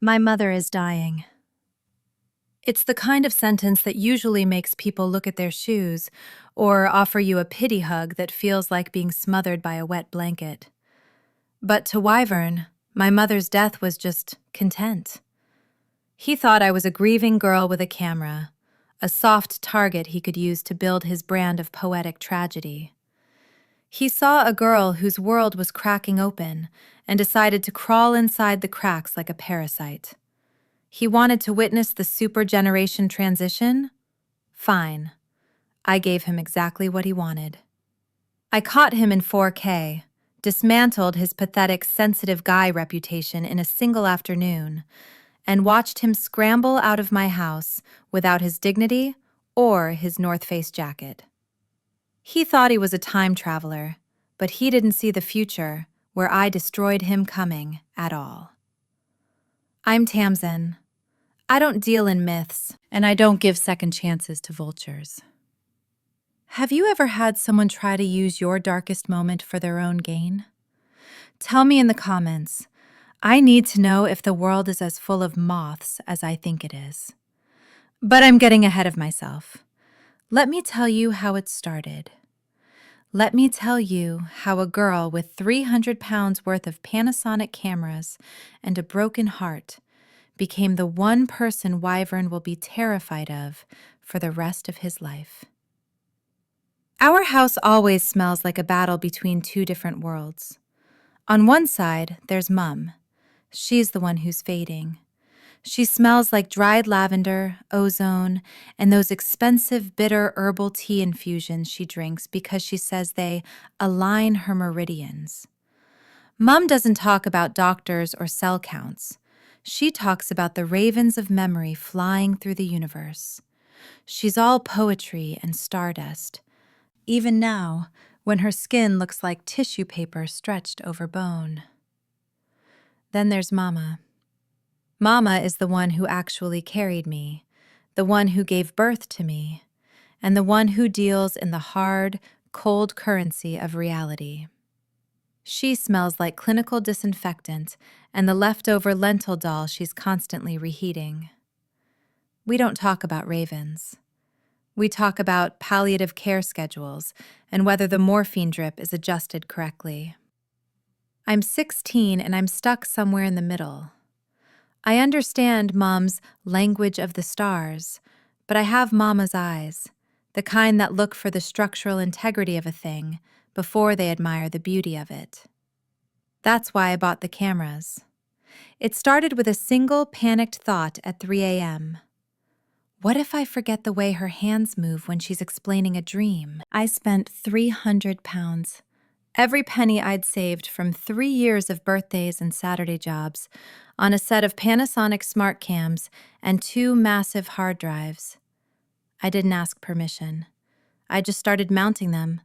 My mother is dying. It's the kind of sentence that usually makes people look at their shoes or offer you a pity hug that feels like being smothered by a wet blanket. But to Wyvern, my mother's death was just content. He thought I was a grieving girl with a camera, a soft target he could use to build his brand of poetic tragedy. He saw a girl whose world was cracking open and decided to crawl inside the cracks like a parasite. He wanted to witness the super generation transition? Fine. I gave him exactly what he wanted. I caught him in 4K, dismantled his pathetic sensitive guy reputation in a single afternoon, and watched him scramble out of my house without his dignity or his North Face jacket. He thought he was a time traveler, but he didn't see the future where I destroyed him coming at all. I'm Tamsin. I don't deal in myths, and I don't give second chances to vultures. Have you ever had someone try to use your darkest moment for their own gain? Tell me in the comments. I need to know if the world is as full of moths as I think it is. But I'm getting ahead of myself. Let me tell you how it started. Let me tell you how a girl with 300 pounds worth of Panasonic cameras and a broken heart became the one person Wyvern will be terrified of for the rest of his life. Our house always smells like a battle between two different worlds. On one side, there's Mum. She's the one who's fading. She smells like dried lavender, ozone, and those expensive bitter herbal tea infusions she drinks because she says they align her meridians. Mum doesn't talk about doctors or cell counts. She talks about the ravens of memory flying through the universe. She's all poetry and stardust, even now when her skin looks like tissue paper stretched over bone. Then there's Mama. Mama is the one who actually carried me, the one who gave birth to me, and the one who deals in the hard, cold currency of reality. She smells like clinical disinfectant and the leftover lentil dal she's constantly reheating. We don't talk about ravens. We talk about palliative care schedules and whether the morphine drip is adjusted correctly. I'm 16 and I'm stuck somewhere in the middle. I understand Mom's language of the stars, but I have Mama's eyes, the kind that look for the structural integrity of a thing before they admire the beauty of it. That's why I bought the cameras. It started with a single panicked thought at 3 a.m. What if I forget the way her hands move when she's explaining a dream? I spent 300 pounds. Every penny I'd saved from 3 years of birthdays and Saturday jobs on a set of Panasonic smart cams and 2 massive hard drives. I didn't ask permission. I just started mounting them.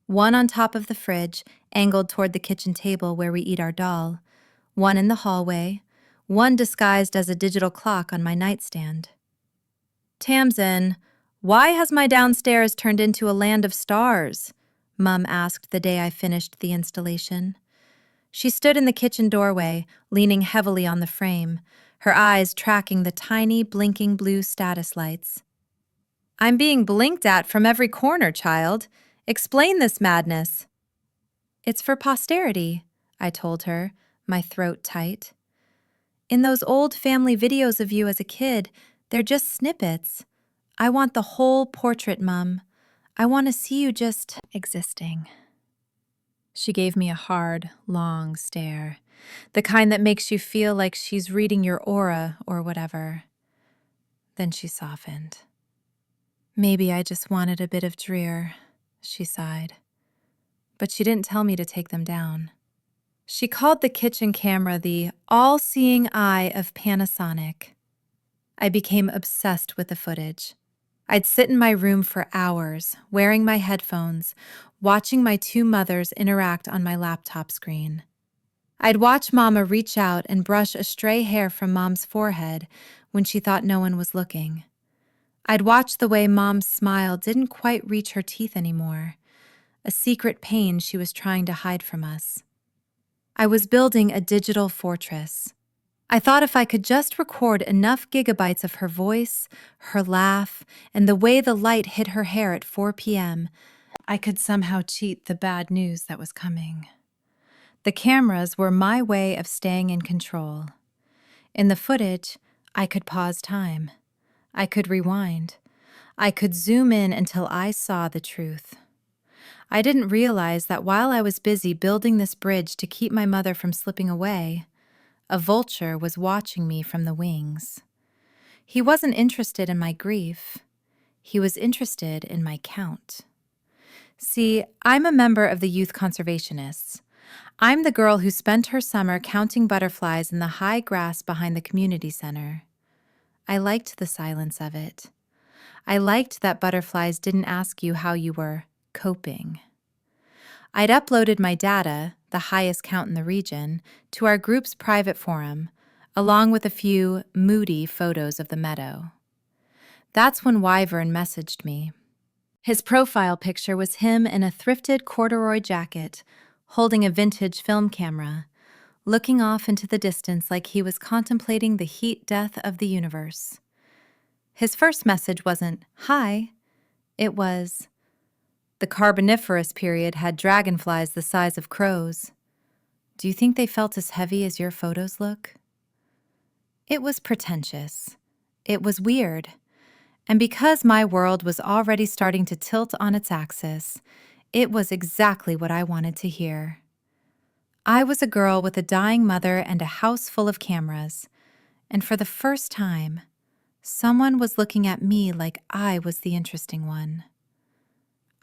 One on top of the fridge, angled toward the kitchen table where we eat our dal. One in the hallway. One disguised as a digital clock on my nightstand. Tamsin, why has my downstairs turned into a land of stars? Mum asked the day I finished the installation. She stood in the kitchen doorway, leaning heavily on the frame, her eyes tracking the tiny, blinking blue status lights. I'm being blinked at from every corner, child. Explain this madness. It's for posterity, I told her, my throat tight. In those old family videos of you as a kid, they're just snippets. I want the whole portrait, Mum. I want to see you just existing. She gave me a hard, long stare, the kind that makes you feel like she's reading your aura or whatever. Then she softened. Maybe I just wanted a bit of drear, she sighed. But she didn't tell me to take them down. She called the kitchen camera the all-seeing eye of Panasonic. I became obsessed with the footage. I'd sit in my room for hours, wearing my headphones, watching my 2 mothers interact on my laptop screen. I'd watch Mama reach out and brush a stray hair from Mom's forehead when she thought no one was looking. I'd watch the way Mom's smile didn't quite reach her teeth anymore, a secret pain she was trying to hide from us. I was building a digital fortress. I thought if I could just record enough gigabytes of her voice, her laugh, and the way the light hit her hair at 4 p.m., I could somehow cheat the bad news that was coming. The cameras were my way of staying in control. In the footage, I could pause time. I could rewind. I could zoom in until I saw the truth. I didn't realize that while I was busy building this bridge to keep my mother from slipping away, a vulture was watching me from the wings. He wasn't interested in my grief. He was interested in my count. See, I'm a member of the Youth Conservationists. I'm the girl who spent her summer counting butterflies in the high grass behind the community center. I liked the silence of it. I liked that butterflies didn't ask you how you were coping. I'd uploaded my data, the highest count in the region, to our group's private forum, along with a few moody photos of the meadow. That's when Wyvern messaged me. His profile picture was him in a thrifted corduroy jacket, holding a vintage film camera, looking off into the distance like he was contemplating the heat death of the universe. His first message wasn't, "Hi." It was, "The Carboniferous period had dragonflies the size of crows. Do you think they felt as heavy as your photos look?" It was pretentious. It was weird. And because my world was already starting to tilt on its axis, it was exactly what I wanted to hear. I was a girl with a dying mother and a house full of cameras, and for the first time, someone was looking at me like I was the interesting one.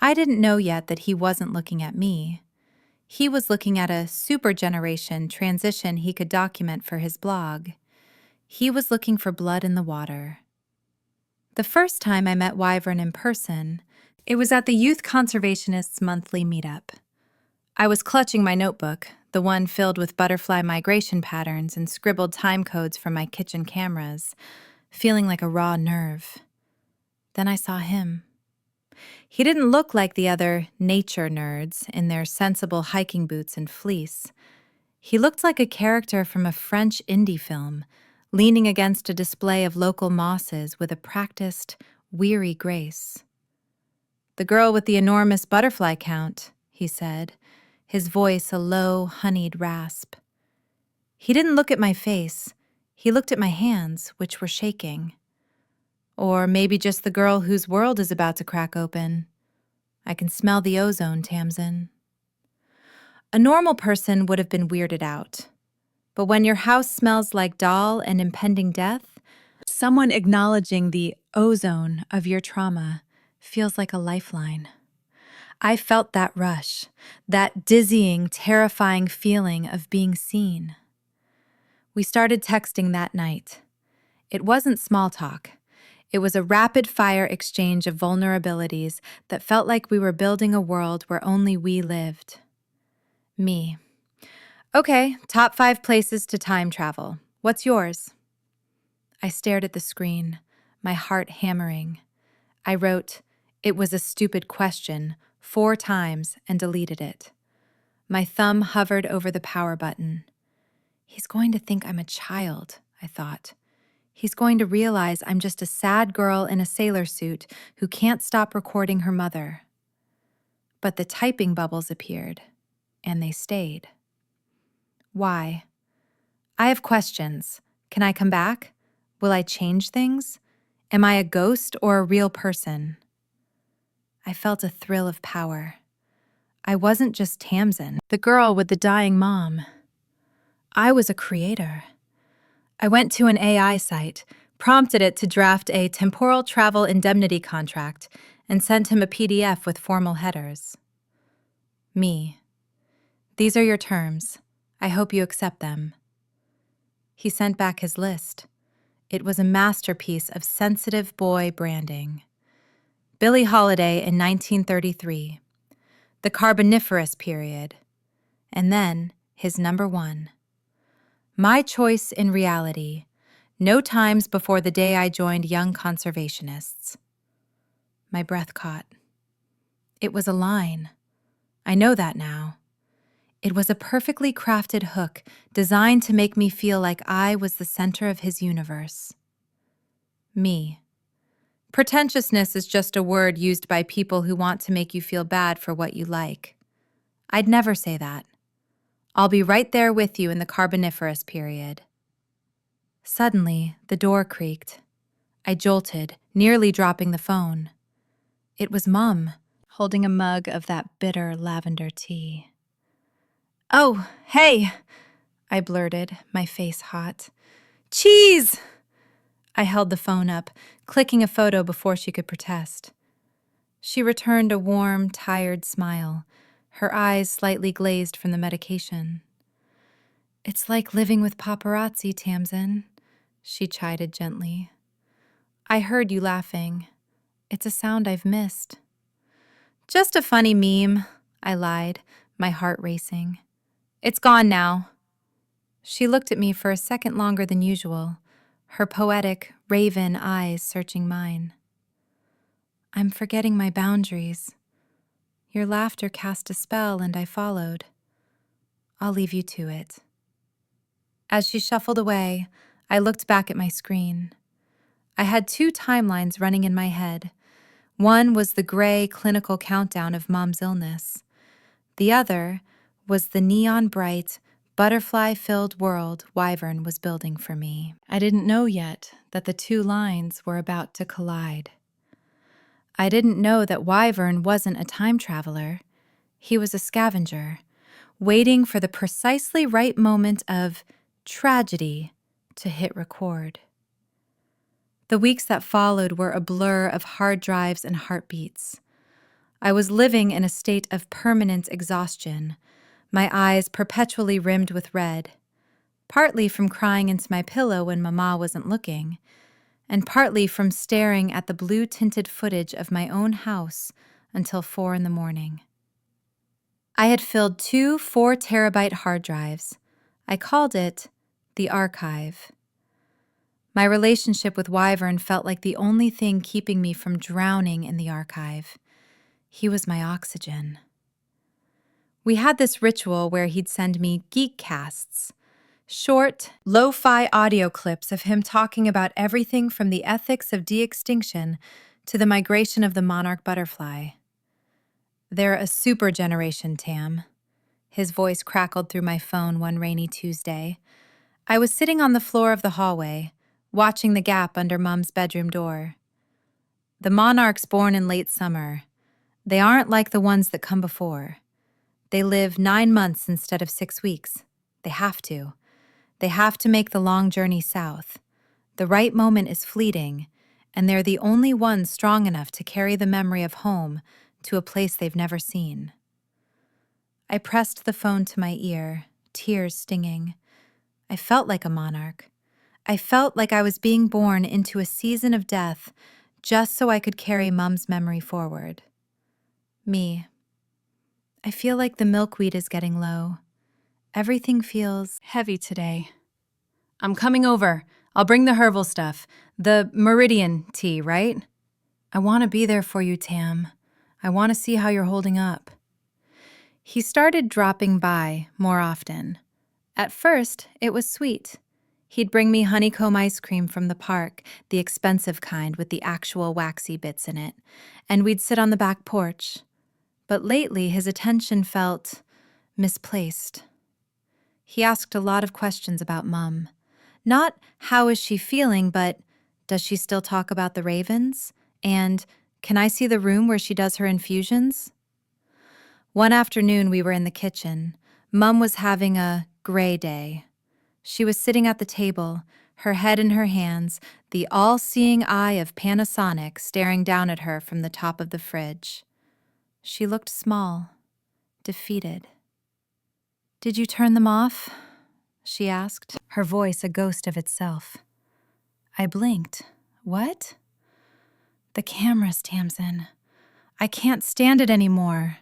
I didn't know yet that he wasn't looking at me. He was looking at a super generation transition he could document for his blog. He was looking for blood in the water. The first time I met Wyvern in person, it was at the Youth Conservationists monthly meetup. I was clutching my notebook, the one filled with butterfly migration patterns and scribbled time codes from my kitchen cameras, feeling like a raw nerve. Then I saw him. He didn't look like the other nature nerds in their sensible hiking boots and fleece. He looked like a character from a French indie film, leaning against a display of local mosses with a practiced, weary grace. "The girl with the enormous butterfly count," he said, his voice a low, honeyed rasp. He didn't look at my face. He looked at my hands, which were shaking. Or maybe just the girl whose world is about to crack open. I can smell the ozone, Tamsin. A normal person would have been weirded out. But when your house smells like doll and impending death, someone acknowledging the ozone of your trauma feels like a lifeline. I felt that rush, that dizzying, terrifying feeling of being seen. We started texting that night. It wasn't small talk. It was a rapid-fire exchange of vulnerabilities that felt like we were building a world where only we lived. Me. "Okay, top 5 places to time travel. What's yours?" I stared at the screen, my heart hammering. I wrote, "It was a stupid question," 4 times and deleted it. My thumb hovered over the power button. He's going to think I'm a child, I thought. He's going to realize I'm just a sad girl in a sailor suit who can't stop recording her mother. But the typing bubbles appeared, and they stayed. Why? I have questions. Can I come back? Will I change things? Am I a ghost or a real person? I felt a thrill of power. I wasn't just Tamsin, the girl with the dying mom. I was a creator. I went to an AI site, prompted it to draft a temporal travel indemnity contract, and sent him a PDF with formal headers. Me. "These are your terms. I hope you accept them." He sent back his list. It was a masterpiece of sensitive boy branding. Billie Holiday in 1933. The Carboniferous period. And then his number 1. My choice in reality. No times before the day I joined Young Conservationists. My breath caught. It was a line. I know that now. It was a perfectly crafted hook designed to make me feel like I was the center of his universe. Me. Pretentiousness is just a word used by people who want to make you feel bad for what you like. I'd never say that. I'll be right there with you in the Carboniferous period. Suddenly, the door creaked. I jolted, nearly dropping the phone. It was Mum, holding a mug of that bitter lavender tea. "Oh, hey," I blurted, my face hot. "Cheese!" I held the phone up, clicking a photo before she could protest. She returned a warm, tired smile, her eyes slightly glazed from the medication. "It's like living with paparazzi, Tamsin," she chided gently. "I heard you laughing. It's a sound I've missed." "Just a funny meme," I lied, my heart racing. "It's gone now." She looked at me for a second longer than usual, her poetic, raven eyes searching mine. "I'm forgetting my boundaries. Your laughter cast a spell and I followed. I'll leave you to it." As she shuffled away, I looked back at my screen. I had 2 timelines running in my head. One was the gray, clinical countdown of Mom's illness. The other was the neon-bright, butterfly-filled world Wyvern was building for me. I didn't know yet that the 2 lines were about to collide. I didn't know that Wyvern wasn't a time traveler. He was a scavenger, waiting for the precisely right moment of tragedy to hit record. The weeks that followed were a blur of hard drives and heartbeats. I was living in a state of permanent exhaustion, my eyes perpetually rimmed with red, partly from crying into my pillow when Mama wasn't looking, and partly from staring at the blue-tinted footage of my own house until 4 in the morning. I had filled 2 4-terabyte hard drives. I called it the archive. My relationship with Wyvern felt like the only thing keeping me from drowning in the archive. He was my oxygen. We had this ritual where he'd send me geekcasts, short, lo-fi audio clips of him talking about everything from the ethics of de-extinction to the migration of the monarch butterfly. "They're a super generation, Tam." His voice crackled through my phone one rainy Tuesday. I was sitting on the floor of the hallway, watching the gap under Mom's bedroom door. "The monarchs born in late summer, they aren't like the ones that come before. They live 9 months instead of 6 weeks. They have to. They have to make the long journey south. The right moment is fleeting, and they're the only ones strong enough to carry the memory of home to a place they've never seen." I pressed the phone to my ear, tears stinging. I felt like a monarch. I felt like I was being born into a season of death just so I could carry Mom's memory forward. Me. "I feel like the milkweed is getting low. Everything feels heavy today." "I'm coming over. I'll bring the herbal stuff. The meridian tea, right?" "I want to be there for you, Tam. I want to see how you're holding up." He started dropping by more often. At first, it was sweet. He'd bring me honeycomb ice cream from the park, the expensive kind with the actual waxy bits in it, and we'd sit on the back porch. But lately, his attention felt misplaced. He asked a lot of questions about Mum. Not how is she feeling, but does she still talk about the ravens? And can I see the room where she does her infusions? One afternoon, we were in the kitchen. Mum was having a gray day. She was sitting at the table, her head in her hands, the all-seeing eye of Panasonic staring down at her from the top of the fridge. She looked small, defeated. "Did you turn them off?" she asked, her voice a ghost of itself. I blinked. "What?" "The cameras, Tamsin. I can't stand it anymore.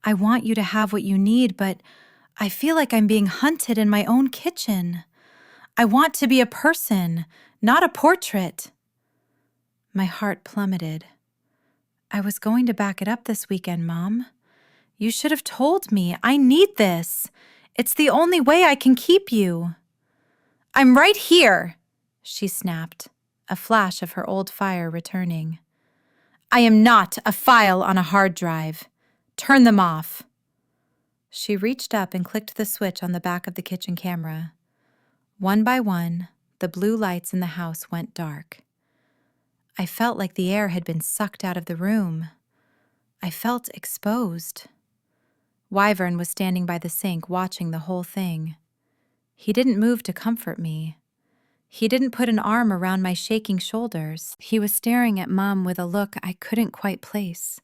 I want you to have what you need, but I feel like I'm being hunted in my own kitchen. I want to be a person, not a portrait." My heart plummeted. "I was going to back it up this weekend, Mom. You should have told me. I need this. It's the only way I can keep you. I'm right here, she snapped, a flash of her old fire returning. I am not a file on a hard drive. Turn them off. She reached up and clicked the switch on the back of the kitchen camera. One by one, the blue lights in the house went dark. I felt like the air had been sucked out of the room. I felt exposed. Wyvern was standing by the sink watching the whole thing. He didn't move to comfort me. He didn't put an arm around my shaking shoulders. He was staring at Mom with a look I couldn't quite place.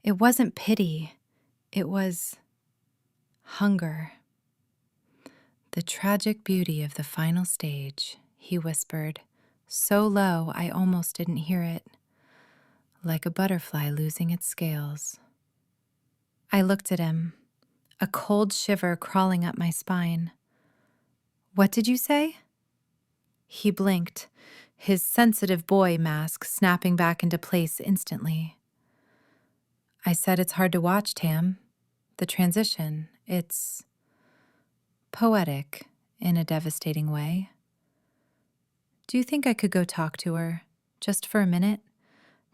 It wasn't pity. It was hunger. The tragic beauty of the final stage, he whispered, so low I almost didn't hear it. Like a butterfly losing its scales. I looked at him, a cold shiver crawling up my spine. What did you say? He blinked, his sensitive boy mask snapping back into place instantly. I said it's hard to watch, Tam. The transition, it's poetic in a devastating way. Do you think I could go talk to her, just for a minute,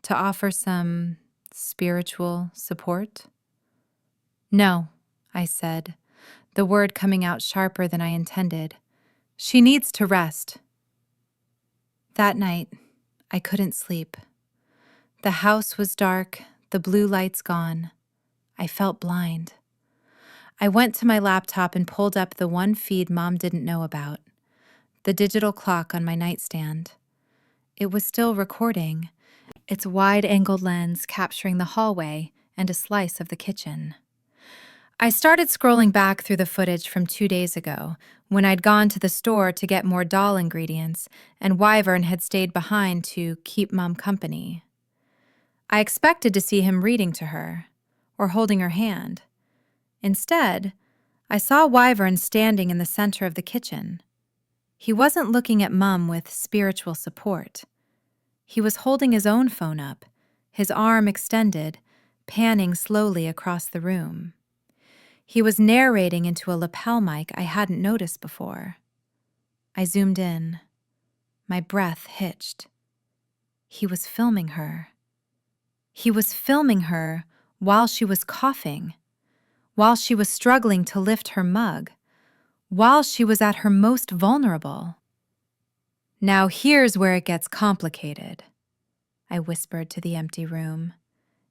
to offer some spiritual support? No, I said, the word coming out sharper than I intended. She needs to rest. That night, I couldn't sleep. The house was dark, the blue lights gone. I felt blind. I went to my laptop and pulled up the one feed Mom didn't know about, the digital clock on my nightstand. It was still recording, its wide-angled lens capturing the hallway and a slice of the kitchen. I started scrolling back through the footage from 2 days ago, when I'd gone to the store to get more doll ingredients, and Wyvern had stayed behind to keep Mom company. I expected to see him reading to her, or holding her hand. Instead, I saw Wyvern standing in the center of the kitchen. He wasn't looking at Mum with spiritual support. He was holding his own phone up, his arm extended, panning slowly across the room. He was narrating into a lapel mic I hadn't noticed before. I zoomed in. My breath hitched. He was filming her. He was filming her while she was coughing, while she was struggling to lift her mug, while she was at her most vulnerable. Now here's where it gets complicated, I whispered to the empty room,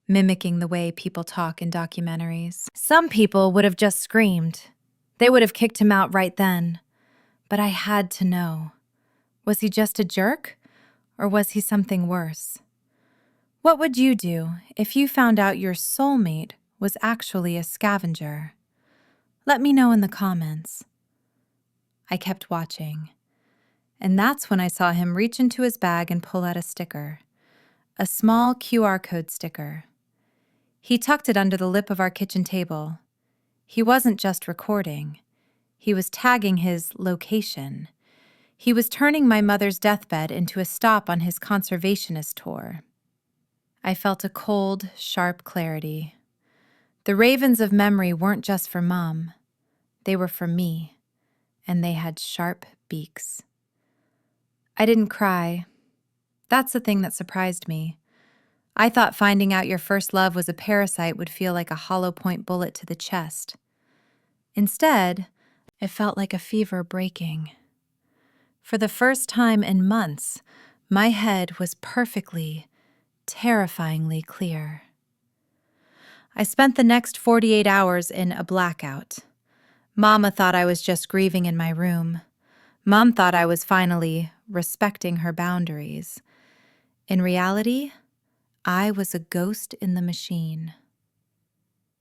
mimicking the way people talk in documentaries. Some people would have just screamed. They would have kicked him out right then. But I had to know. Was he just a jerk, or was he something worse? What would you do if you found out your soulmate was actually a scavenger? Let me know in the comments. I kept watching, and that's when I saw him reach into his bag and pull out a sticker, a small QR code sticker. He tucked it under the lip of our kitchen table. He wasn't just recording. He was tagging his location. He was turning my mother's deathbed into a stop on his conservationist tour. I felt a cold, sharp clarity. The ravens of memory weren't just for Mom. They were for me, and they had sharp beaks. I didn't cry. That's the thing that surprised me. I thought finding out your first love was a parasite would feel like a hollow point bullet to the chest. Instead, it felt like a fever breaking. For the first time in months, my head was perfectly, terrifyingly clear. I spent the next 48 hours in a blackout. Mama thought I was just grieving in my room. Mom thought I was finally respecting her boundaries. In reality, I was a ghost in the machine.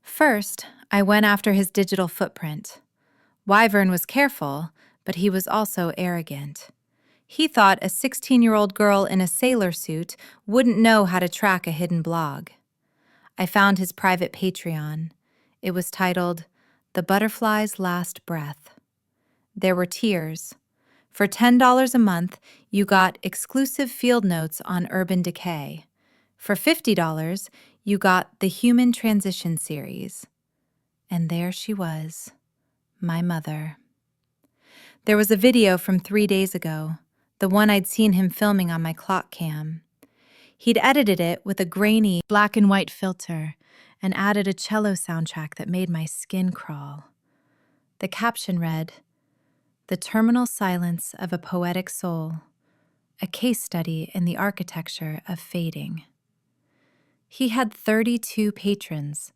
First, I went after his digital footprint. Wyvern was careful, but he was also arrogant. He thought a 16-year-old girl in a sailor suit wouldn't know how to track a hidden blog. I found his private Patreon. It was titled, The Butterfly's Last Breath. There were tiers. For $10 a month, you got exclusive field notes on urban decay. For $50, you got the Human Transition series. And there she was, my mother. There was a video from 3 days ago, the one I'd seen him filming on my clock cam. He'd edited it with a grainy black and white filter and added a cello soundtrack that made my skin crawl. The caption read, "The Terminal Silence of a Poetic Soul, a case study in the architecture of fading." He had 32 patrons,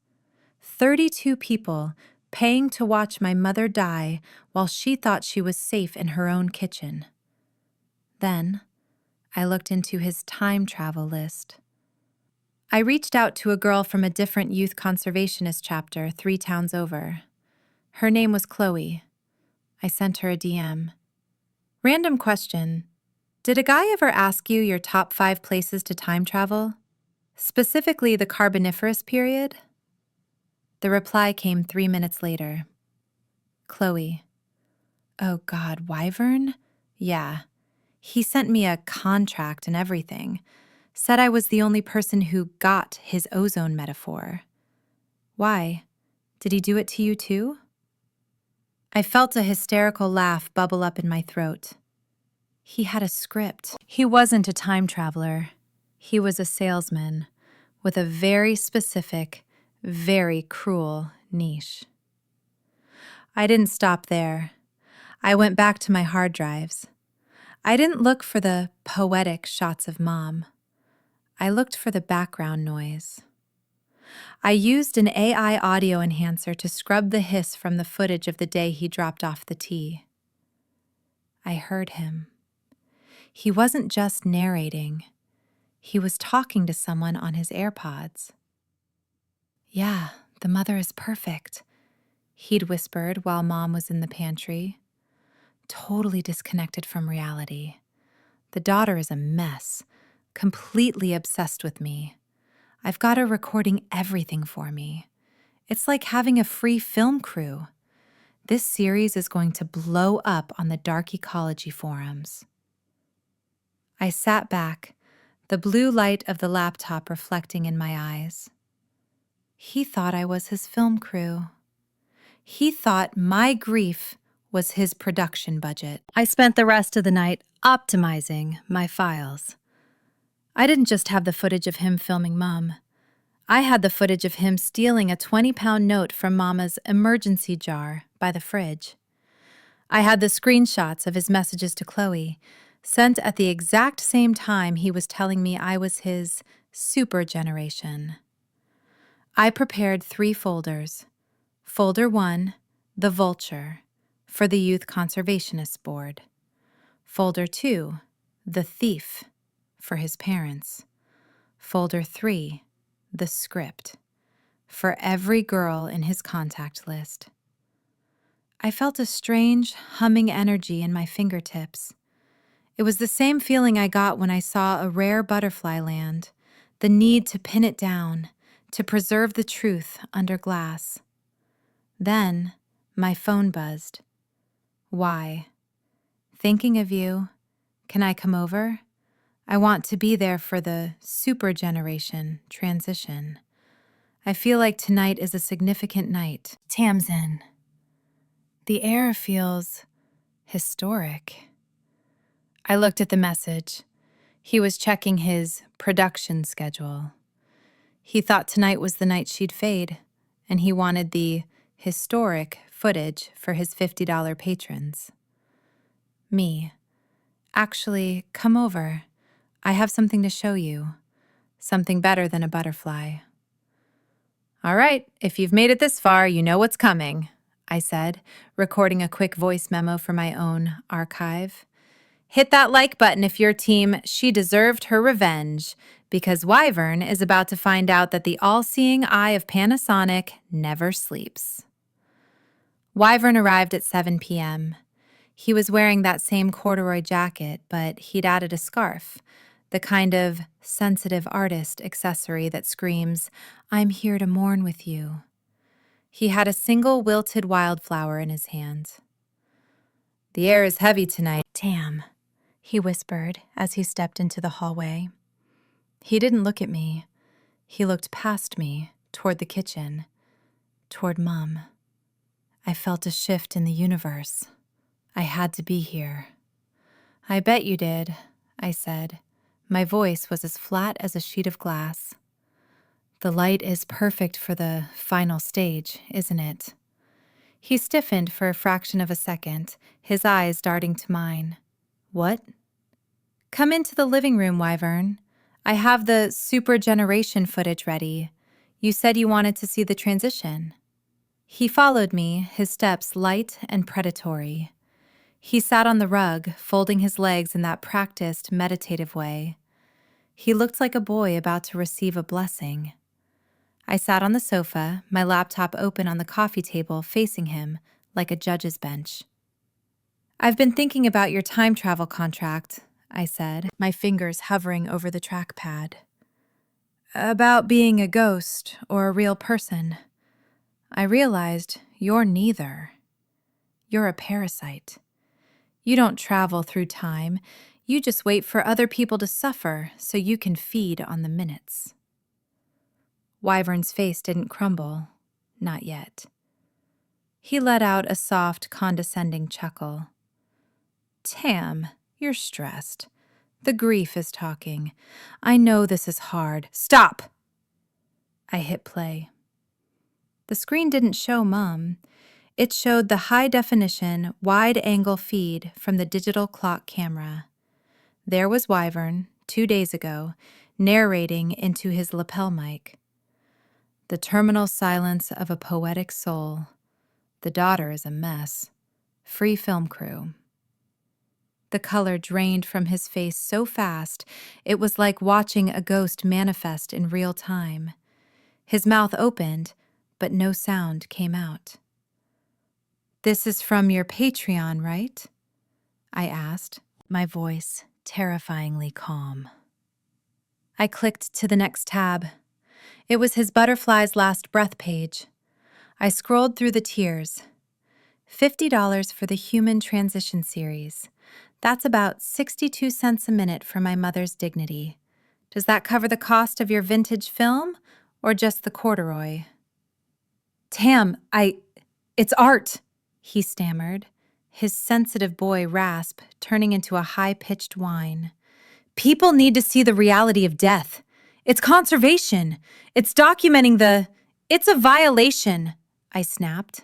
32 people paying to watch my mother die while she thought she was safe in her own kitchen. Then, I looked into his time travel list. I reached out to a girl from a different Youth Conservationist chapter 3 towns over. Her name was Chloe. I sent her a DM. Random question. Did a guy ever ask you your top 5 places to time travel? Specifically the Carboniferous period? The reply came 3 minutes later. Chloe. Oh God, Wyvern? Yeah. He sent me a contract and everything. Said I was the only person who got his ozone metaphor. Why? Did he do it to you too? I felt a hysterical laugh bubble up in my throat. He had a script. He wasn't a time traveler. He was a salesman with a very specific, very cruel niche. I didn't stop there. I went back to my hard drives. I didn't look for the poetic shots of Mom. I looked for the background noise. I used an AI audio enhancer to scrub the hiss from the footage of the day he dropped off the tea. I heard him. He wasn't just narrating. He was talking to someone on his AirPods. Yeah, the mother is perfect, he'd whispered while Mom was in the pantry. Totally disconnected from reality. The daughter is a mess, completely obsessed with me. I've got her recording everything for me. It's like having a free film crew. This series is going to blow up on the dark ecology forums. I sat back, the blue light of the laptop reflecting in my eyes. He thought I was his film crew. He thought my grief was his production budget. I spent the rest of the night optimizing my files. I didn't just have the footage of him filming Mom. I had the footage of him stealing a 20-pound note from Mama's emergency jar by the fridge. I had the screenshots of his messages to Chloe, sent at the exact same time he was telling me I was his super generation. I prepared 3 folders. Folder 1, The Vulture, for the Youth Conservationists Board. Folder 2, The Thief, for his parents. Folder 3, The Script, for every girl in his contact list. I felt a strange, humming energy in my fingertips. It was the same feeling I got when I saw a rare butterfly land, the need to pin it down, to preserve the truth under glass. Then, my phone buzzed. Why? Thinking of you. Can I come over? I want to be there for the super generation transition. I feel like tonight is a significant night. Tamsin. The air feels historic. I looked at the message. He was checking his production schedule. He thought tonight was the night she'd fade, and he wanted the historic footage for his $50 patrons. Me. Actually, come over. I have something to show you. Something better than a butterfly. All right, if you've made it this far, you know what's coming, I said, recording a quick voice memo for my own archive. Hit that like button if your team She Deserved Her Revenge, because Wyvern is about to find out that the all-seeing eye of Panasonic never sleeps. Wyvern arrived at 7 p.m. He was wearing that same corduroy jacket, but he'd added a scarf, the kind of sensitive artist accessory that screams, "I'm here to mourn with you." He had a single wilted wildflower in his hand. "The air is heavy tonight, Tam," he whispered as he stepped into the hallway. He didn't look at me. He looked past me, toward the kitchen. toward Mom. I felt a shift in the universe. I had to be here. I bet you did, I said. My voice was as flat as a sheet of glass. The light is perfect for the final stage, isn't it? He stiffened for a fraction of a second, his eyes darting to mine. What? Come into the living room, Wyvern. I have the Super Generation footage ready. You said you wanted to see the transition. He followed me, his steps light and predatory. He sat on the rug, folding his legs in that practiced, meditative way. He looked like a boy about to receive a blessing. I sat on the sofa, my laptop open on the coffee table, facing him, like a judge's bench. I've been thinking about your time travel contract, I said, my fingers hovering over the trackpad. About being a ghost or a real person. I realized you're neither. You're a parasite. You don't travel through time. You just wait for other people to suffer so you can feed on the minutes. Wyvern's face didn't crumble. Not yet. He let out a soft, condescending chuckle. Tam, you're stressed. The grief is talking. I know this is hard. Stop! I hit play. The screen didn't show Mom. It showed the high-definition, wide-angle feed from the digital clock camera. There was Wyvern, 2 days ago, narrating into his lapel mic. The terminal silence of a poetic soul. The daughter is a mess. Free film crew. The color drained from his face so fast, it was like watching a ghost manifest in real time. His mouth opened, but no sound came out. This is from your Patreon, right? I asked, my voice terrifyingly calm. I clicked to the next tab. It was his Butterfly's Last Breath page. I scrolled through the tiers. $50 for the Human Transition series. That's about 62 cents a minute for my mother's dignity. Does that cover the cost of your vintage film or just the corduroy? Tam, it's art, he stammered, his sensitive boy rasp turning into a high-pitched whine. People need to see the reality of death. It's conservation. It's documenting It's a violation, I snapped.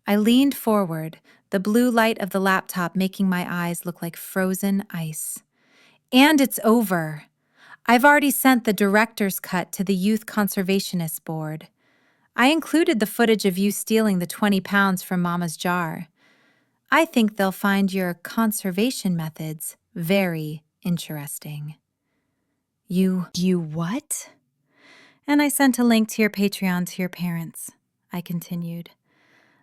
I leaned forward, the blue light of the laptop making my eyes look like frozen ice. And it's over. I've already sent the director's cut to the Youth Conservationists Board. I included the footage of you stealing the 20 pounds from Mama's jar. I think they'll find your conservation methods very interesting. You what? And I sent a link to your Patreon to your parents, I continued.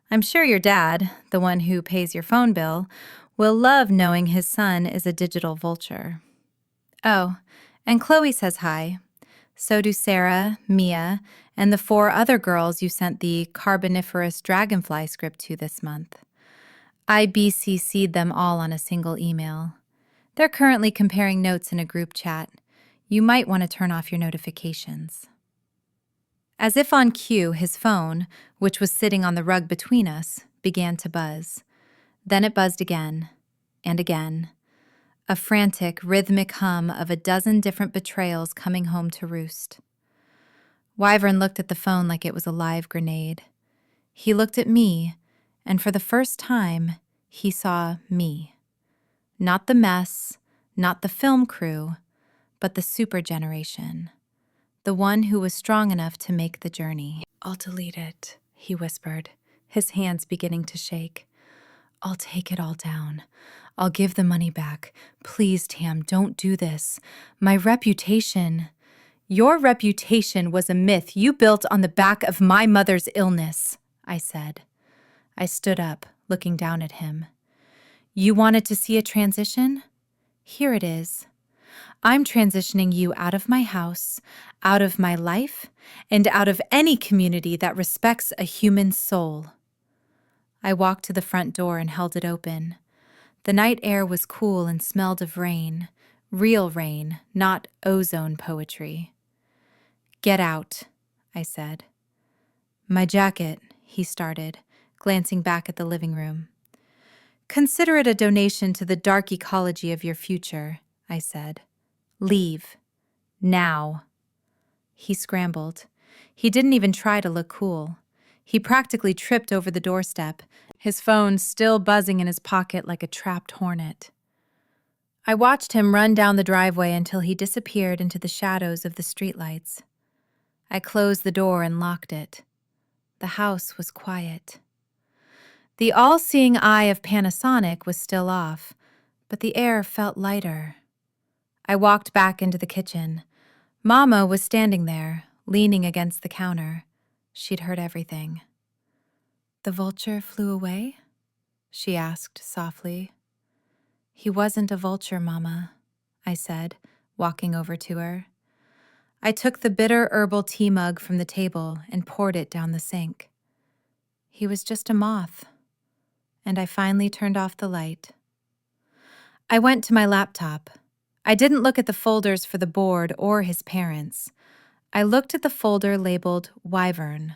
I'm sure your dad, the one who pays your phone bill, will love knowing his son is a digital vulture. Oh, and Chloe says hi. So do Sarah, Mia, and the 4 other girls you sent the Carboniferous Dragonfly script to this month. I BCC'd them all on a single email. They're currently comparing notes in a group chat. You might want to turn off your notifications. As if on cue, his phone, which was sitting on the rug between us, began to buzz. Then it buzzed again, and again. A frantic, rhythmic hum of a dozen different betrayals coming home to roost. Wyvern looked at the phone like it was a live grenade. He looked at me, and for the first time, he saw me. Not the mess, not the film crew, but the super generation. The one who was strong enough to make the journey. I'll delete it, he whispered, his hands beginning to shake. I'll take it all down. I'll give the money back. Please, Tam, don't do this. My reputation... Your reputation was a myth you built on the back of my mother's illness, I said. I stood up, looking down at him. You wanted to see a transition? Here it is. I'm transitioning you out of my house, out of my life, and out of any community that respects a human soul. I walked to the front door and held it open. The night air was cool and smelled of rain, real rain, not ozone poetry. Get out, I said. My jacket, he started, glancing back at the living room. Consider it a donation to the dark ecology of your future, I said. Leave. Now. He scrambled. He didn't even try to look cool. He practically tripped over the doorstep, his phone still buzzing in his pocket like a trapped hornet. I watched him run down the driveway until he disappeared into the shadows of the streetlights. I closed the door and locked it. The house was quiet. The all-seeing eye of Panasonic was still off, but the air felt lighter. I walked back into the kitchen. Mama was standing there, leaning against the counter. She'd heard everything. "The vulture flew away?" she asked softly. "He wasn't a vulture, Mama," I said, walking over to her. I took the bitter herbal tea mug from the table and poured it down the sink. "He was just a moth." And I finally turned off the light. I went to my laptop. I didn't look at the folders for the board or his parents. I looked at the folder labeled Wyvern.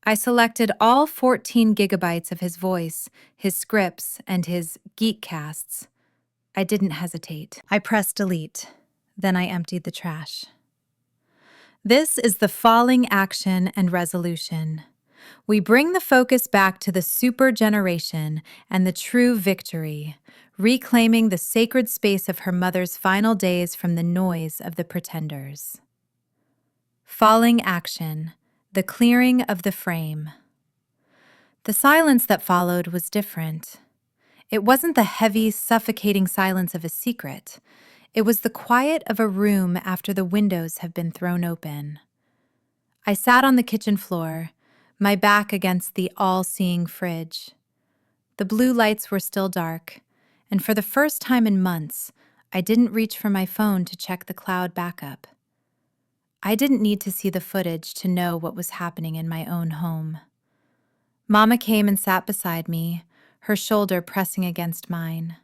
I selected all 14 gigabytes of his voice, his scripts, and his geekcasts. I didn't hesitate. I pressed delete. Then I emptied the trash. This is the falling action and resolution. We bring the focus back to the super generation and the true victory, reclaiming the sacred space of her mother's final days from the noise of the pretenders. Falling action, the clearing of the frame. The silence that followed was different. It wasn't the heavy, suffocating silence of a secret. It was the quiet of a room after the windows have been thrown open. I sat on the kitchen floor, my back against the all-seeing fridge. The blue lights were still dark, and for the first time in months, I didn't reach for my phone to check the cloud backup. I didn't need to see the footage to know what was happening in my own home. Mama came and sat beside me, her shoulder pressing against mine.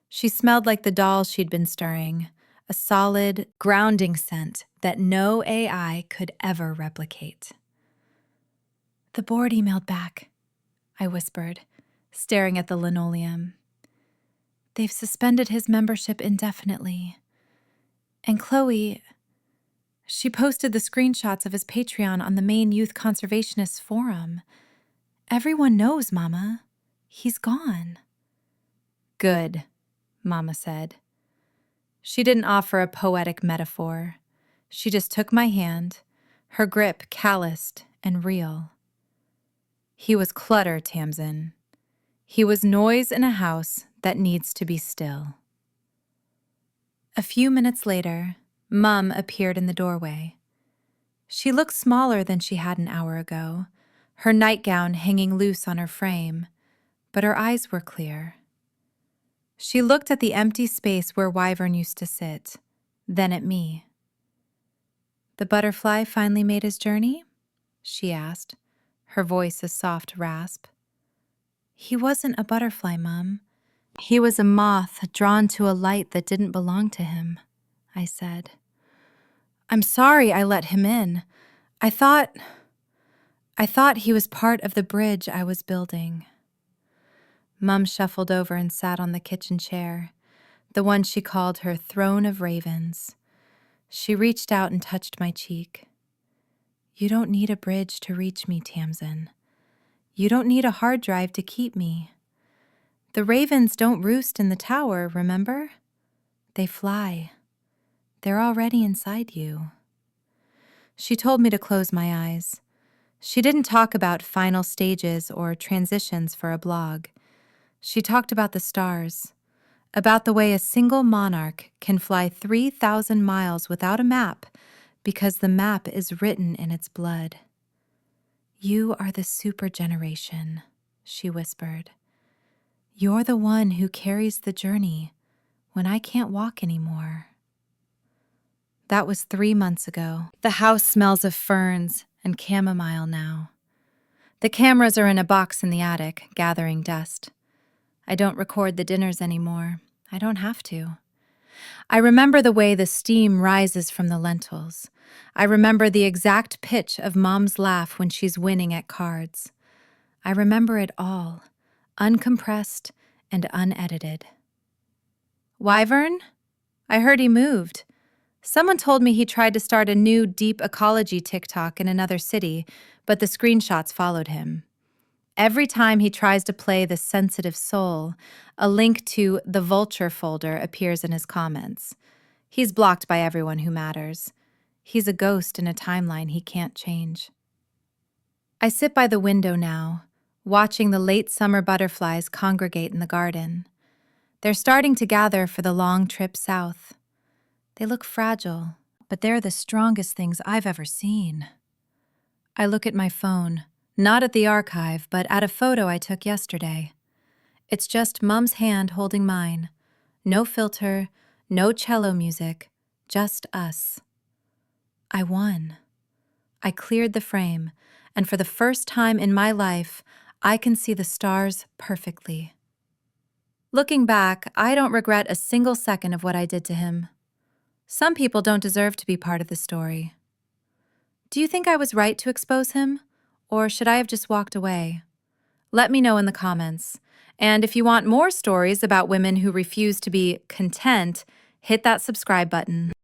She smelled like the doll she'd been stirring, a solid, grounding scent that no AI could ever replicate. "The board emailed back," I whispered, staring at the linoleum. "They've suspended his membership indefinitely. And Chloe, she posted the screenshots of his Patreon on the main Youth Conservationists forum. Everyone knows, Mama. He's gone." "Good," Mama said. She didn't offer a poetic metaphor. She just took my hand, her grip calloused and real. "He was clutter, Tamsin. He was noise in a house that needs to be still." A few minutes later, Mum appeared in the doorway. She looked smaller than she had an hour ago, her nightgown hanging loose on her frame, but her eyes were clear. She looked at the empty space where Wyvern used to sit, then at me. "The butterfly finally made his journey?" she asked, her voice a soft rasp. "He wasn't a butterfly, Mum. He was a moth drawn to a light that didn't belong to him," I said. "I'm sorry I let him in. I thought he was part of the bridge I was building." Mum shuffled over and sat on the kitchen chair, the one she called her throne of ravens. She reached out and touched my cheek. "You don't need a bridge to reach me, Tamsin. You don't need a hard drive to keep me. The ravens don't roost in the tower, remember? They fly. They're already inside you." She told me to close my eyes. She didn't talk about final stages or transitions for a blog. She talked about the stars, about the way a single monarch can fly 3,000 miles without a map because the map is written in its blood. "You are the super generation," she whispered. "You're the one who carries the journey when I can't walk anymore." That was 3 months ago. The house smells of ferns and chamomile now. The cameras are in a box in the attic, gathering dust. I don't record the dinners anymore. I don't have to. I remember the way the steam rises from the lentils. I remember the exact pitch of Mom's laugh when she's winning at cards. I remember it all, uncompressed and unedited. Wyvern? I heard he moved. Someone told me he tried to start a new deep ecology TikTok in another city, but the screenshots followed him. Every time he tries to play the sensitive soul, a link to the Vulture folder appears in his comments. He's blocked by everyone who matters. He's a ghost in a timeline he can't change. I sit by the window now, watching the late summer butterflies congregate in the garden. They're starting to gather for the long trip south. They look fragile, but they're the strongest things I've ever seen. I look at my phone, not at the archive, but at a photo I took yesterday. It's just Mom's hand holding mine. No filter, no cello music, just us. I won. I cleared the frame, and for the first time in my life, I can see the stars perfectly. Looking back, I don't regret a single second of what I did to him. Some people don't deserve to be part of the story. Do you think I was right to expose him, or should I have just walked away? Let me know in the comments. And if you want more stories about women who refuse to be content, hit that subscribe button.